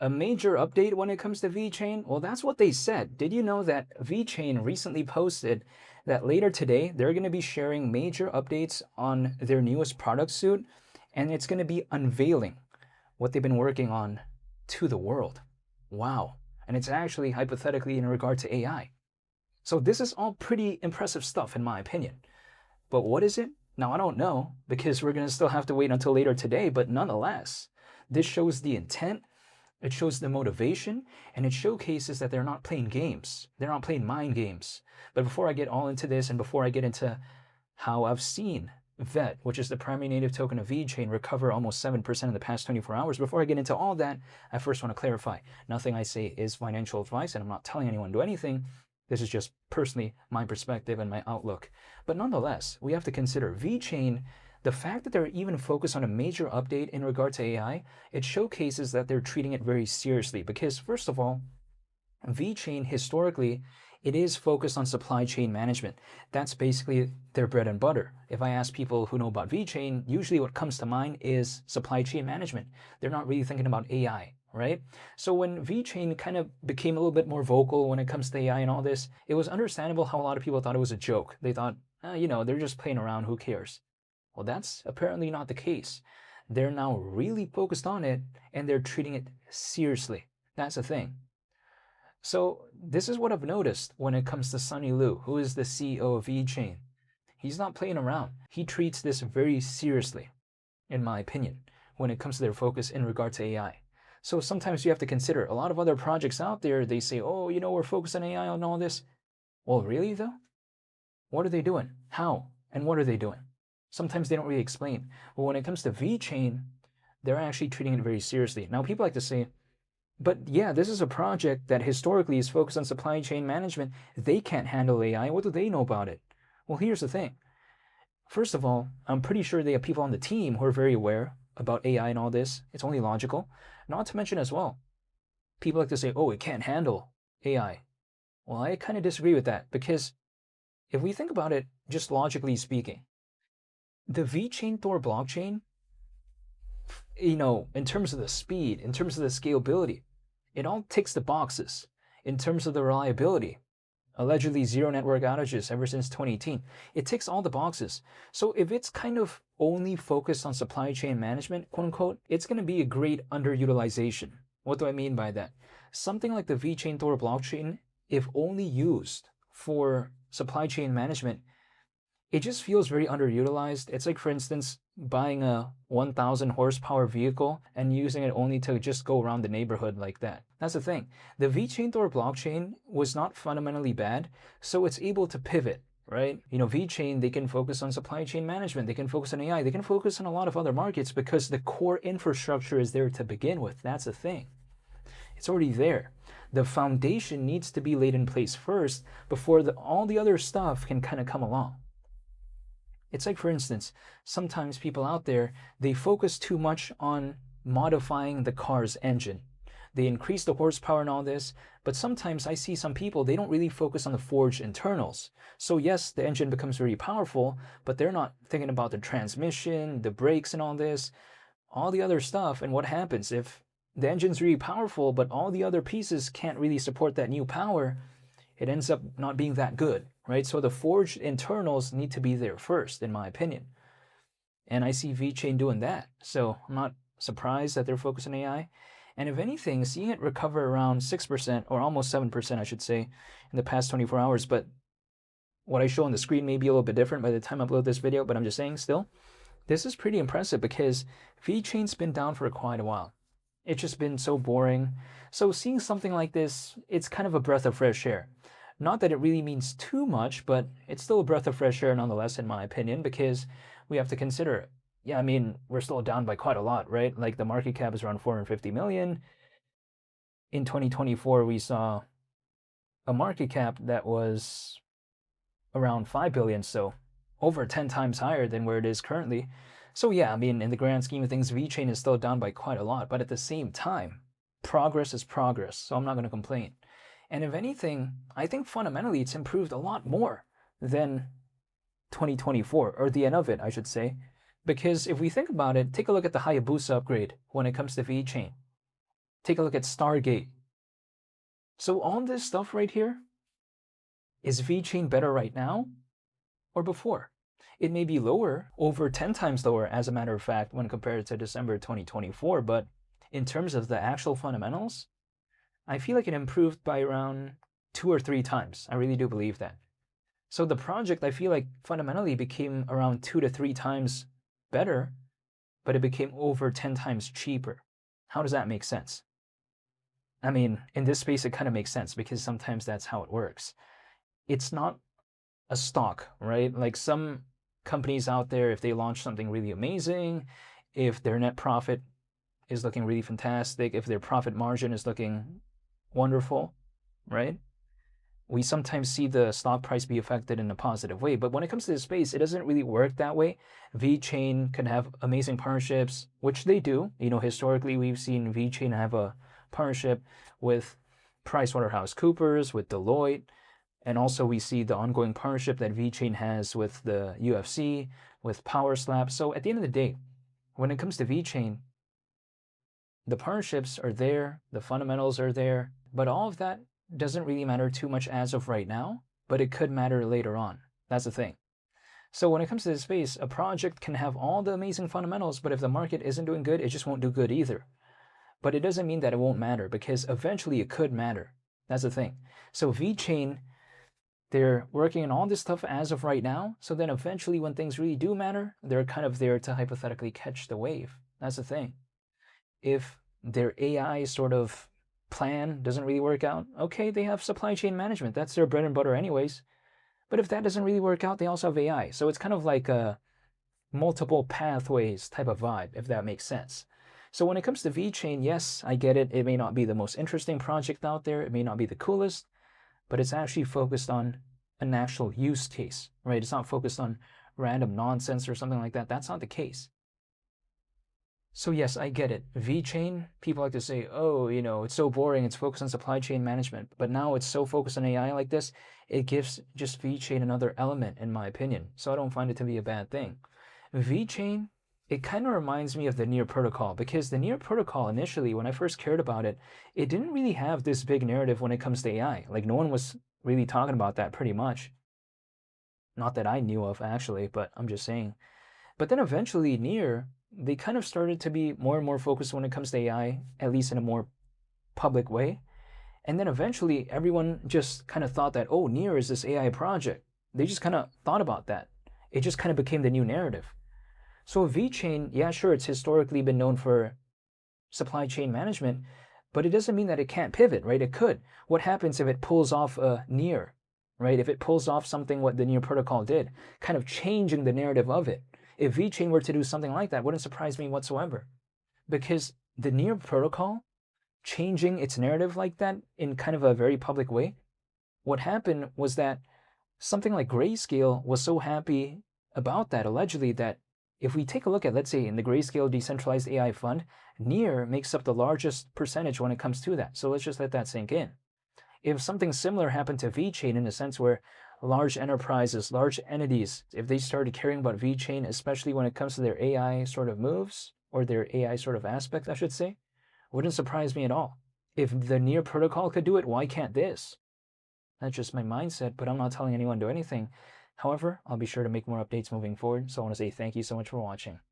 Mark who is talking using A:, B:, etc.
A: A major update when it comes to VeChain? Well, that's what they said. Did you know that VeChain recently posted that later today they're going to be sharing major updates on their newest product suite, and it's going to be unveiling what they've been working on to the world. Wow. And it's actually hypothetically in regard to AI. So this is all pretty impressive stuff in my opinion. But what is it? Now I don't know because we're going to still have to wait until later today, but nonetheless, this shows the intent, it shows the motivation, and it showcases that they're not playing games. They're not playing mind games. But before I get all into this and before I get into how I've seen VET, which is the primary native token of VeChain, recover almost 7% in the past 24 hours. Before I get into all that, I first want to clarify, nothing I say is financial advice, and I'm not telling anyone to do anything. This is just personally my perspective and my outlook. But nonetheless, we have to consider VeChain, the fact that they're even focused on a major update in regard to AI, it showcases that they're treating it very seriously. Because first of all, VeChain historically, it is focused on supply chain management. That's basically their bread and butter. If I ask people who know about VeChain, usually what comes to mind is supply chain management. They're not really thinking about AI, right? So when VeChain kind of became a little bit more vocal when it comes to AI and all this, it was understandable how a lot of people thought it was a joke. They thought, they're just playing around, who cares? Well, that's apparently not the case. They're now really focused on it and they're treating it seriously. That's the thing. So this is what I've noticed when it comes to Sunny Lu, who is the CEO of VeChain. He's not playing around. He treats this very seriously, in my opinion, when it comes to their focus in regard to AI. So sometimes you have to consider a lot of other projects out there, they say, oh, we're focused on AI and all this. Well, really though? What are they doing? How? And what are they doing? Sometimes they don't really explain. But when it comes to VeChain, they're actually treating it very seriously. Now, people like to say, but yeah, this is a project that historically is focused on supply chain management. They can't handle AI. What do they know about it? Well, here's the thing. First of all, I'm pretty sure they have people on the team who are very aware about AI and all this. It's only logical. Not to mention as well, people like to say, oh, it can't handle AI. Well, I kind of disagree with that because if we think about it, just logically speaking, the VeChain Tor blockchain, in terms of the speed, in terms of the scalability, it all ticks the boxes. In terms of the reliability, allegedly zero network outages ever since 2018, it ticks all the boxes. So if it's kind of only focused on supply chain management, quote unquote, it's going to be a great underutilization. What do I mean by that? Something like the VeChain Tor blockchain, if only used for supply chain management, it just feels very underutilized. It's like, for instance, buying a 1,000 horsepower vehicle and using it only to just go around the neighborhood like that. That's the thing. The VeChain Tor blockchain was not fundamentally bad, so it's able to pivot, right? VeChain, they can focus on supply chain management, they can focus on AI, they can focus on a lot of other markets because the core infrastructure is there to begin with. That's the thing. It's already there. The foundation needs to be laid in place first before all the other stuff can kind of come along. It's like, for instance, sometimes people out there, they focus too much on modifying the car's engine. They increase the horsepower and all this, but sometimes I see some people, they don't really focus on the forged internals. So yes, the engine becomes very powerful, but they're not thinking about the transmission, the brakes and all this, all the other stuff. And what happens if the engine's really powerful, but all the other pieces can't really support that new power? It ends up not being that good, right? So the forged internals need to be there first, in my opinion. And I see VeChain doing that. So I'm not surprised that they're focused on AI. And if anything, seeing it recover around 6%, or almost 7%, I should say, in the past 24 hours. But what I show on the screen may be a little bit different by the time I upload this video, but I'm just saying still, this is pretty impressive because VeChain's been down for quite a while. It's just been so boring. So seeing something like this, it's kind of a breath of fresh air. Not that it really means too much, but it's still a breath of fresh air nonetheless, in my opinion, because we have to consider, we're still down by quite a lot, right? Like the market cap is around 450 million. In 2024, we saw a market cap that was around 5 billion, so over 10 times higher than where it is currently. So in the grand scheme of things, VeChain is still down by quite a lot, but at the same time, progress is progress, so I'm not going to complain. And if anything, I think fundamentally it's improved a lot more than 2024, or the end of it, I should say. Because if we think about it, take a look at the Hayabusa upgrade when it comes to VeChain. Take a look at Stargate. So all this stuff right here, is VeChain better right now or before? It may be lower, over 10 times lower, as a matter of fact, when compared to December 2024, but in terms of the actual fundamentals, I feel like it improved by around 2 or 3 times. I really do believe that. So the project, I feel like, fundamentally became around 2 to 3 times better, but it became over 10 times cheaper. How does that make sense? I mean, in this space, it kind of makes sense because sometimes that's how it works. It's not a stock, right? Like some companies out there, if they launch something really amazing, if their net profit is looking really fantastic, if their profit margin is looking wonderful, right? We sometimes see the stock price be affected in a positive way. But when it comes to this space, it doesn't really work that way. VeChain can have amazing partnerships, which they do. You know, historically, we've seen VeChain have a partnership with PricewaterhouseCoopers, with Deloitte, and also we see the ongoing partnership that VeChain has with the UFC, with PowerSlap. So at the end of the day, when it comes to VeChain, the partnerships are there, the fundamentals are there, but all of that doesn't really matter too much as of right now, but it could matter later on. That's the thing. So when it comes to this space, a project can have all the amazing fundamentals, but if the market isn't doing good, it just won't do good either. But it doesn't mean that it won't matter, because eventually it could matter. That's the thing. So VeChain, they're working on all this stuff as of right now, so then eventually when things really do matter, they're kind of there to hypothetically catch the wave. That's the thing. If their AI sort of plan doesn't really work out, okay, they have supply chain management. That's their bread and butter anyways. But if that doesn't really work out, they also have AI. So it's kind of like a multiple pathways type of vibe, if that makes sense. So when it comes to VeChain, yes, I get it. It may not be the most interesting project out there. It may not be the coolest, but it's actually focused on an actual use case, right? It's not focused on random nonsense or something like that. That's not the case. So yes, I get it. VeChain, people like to say, oh, you know, it's so boring. It's focused on supply chain management. But now it's so focused on AI like this, it gives just VeChain another element, in my opinion. So I don't find it to be a bad thing. VeChain, it kind of reminds me of the Near protocol, because the Near protocol initially, when I first cared about it, it didn't really have this big narrative when it comes to AI. Like no one was really talking about that pretty much. Not that I knew of actually, but I'm just saying. But then eventually Near, they kind of started to be more and more focused when it comes to AI, at least in a more public way. And then eventually everyone just kind of thought that, oh, Near is this AI project. They just kind of thought about that. It just kind of became the new narrative. So VeChain, yeah, sure, it's historically been known for supply chain management, but it doesn't mean that it can't pivot, right? It could. What happens if it pulls off a Near, right? If it pulls off something what the Near protocol did, kind of changing the narrative of it. If VeChain were to do something like that, wouldn't surprise me whatsoever. Because the Near protocol, changing its narrative like that in kind of a very public way, what happened was that something like Grayscale was so happy about that, allegedly, that if we take a look at, let's say, in the Grayscale Decentralized AI Fund, Near makes up the largest percentage when it comes to that. So let's just let that sink in. If something similar happened to VeChain in a sense where large enterprises, large entities, if they started caring about VeChain, especially when it comes to their AI sort of moves, or their AI sort of aspect, I should say, wouldn't surprise me at all. If the Near protocol could do it, why can't this? That's just my mindset, but I'm not telling anyone to do anything. However, I'll be sure to make more updates moving forward, so I want to say thank you so much for watching.